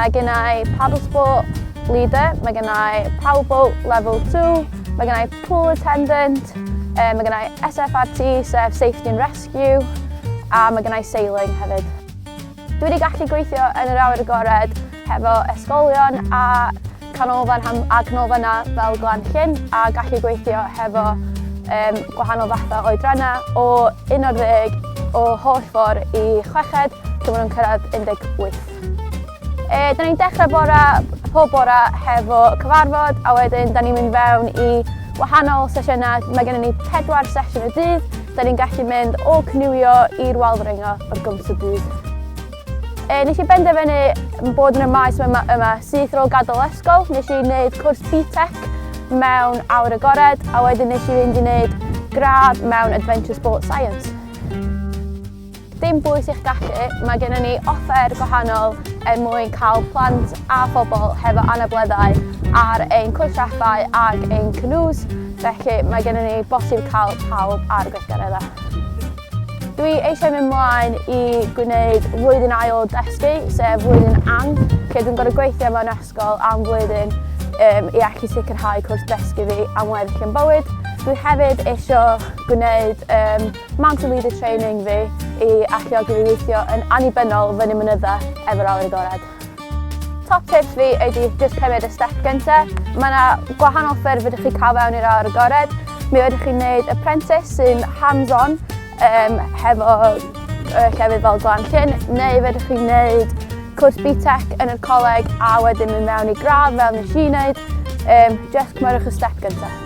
Mae gen I paddle sport leader, mae gen I powerboat level 2, mae gen I pool attendant, mae gen I SFRT sef safety and rescue, a mae gen I sailing hefyd. Dwi wedi gallu gweithio yn yr awyr agored hefo ysgolion a canolfannau fel Glan-llyn a gallu gweithio hefo gwahanol fathau o oedrannau o 11 o holl ffordd i 6 lle maen nhw'n cyrraedd 18. Da ni'n dechrau pob bore hefo cyfarfod a wedyn da ni'n mynd fewn i wahanol sesiynau. Mae gennym ni 4 sesiwn y dydd. Da ni'n gallu mynd o cnwio i'r waldringo o'r gwmpas y dydd. Nes i benderfynu bod yn y maes yma syth ar ôl gadael ysgol. Nes i wneud cwrs BTEC mewn awyr agored a wedyn nes i fynd i wneud gradd mewn Adventure Sport Science. Dim bwys i'ch gallu, mae gennym ni offer gwahanol mwyn cael plant a phobl hefo anableddau ar ein cwrs raffau ac ein canoes, felly mae gennym ni bosib cael pawb ar y gweithgareddau. Dwi eisiau mynd mlaen i gwneud flwyddyn ail dysgu, sef flwyddyn ang, lle dwi'n gorfod gweithio mewn ysgol am flwyddyn i allu sicrhau cwrs dysgu fi am weddill yn bywyd. Dwi hefyd eisiau gwneud mountain leader training fi i alluogi fi weithio yn annibynnol fyny mynyddau efo'r awyr agored. Top tips fi ydy jyst cymryd y step gyntaf. Mae yna gwahanol ffyrdd fydych chi cael fewn i'r awyr agored. Mi fydych chi'n gwneud apprentice sy'n hands-on hefo llefydd fel Glan-llyn, neu fydych chi'n gwneud cwrs BTEC yn y coleg a wedyn mynd mewn i gradd fel nes i wneud. Jyst cymrydwch y step gyntaf.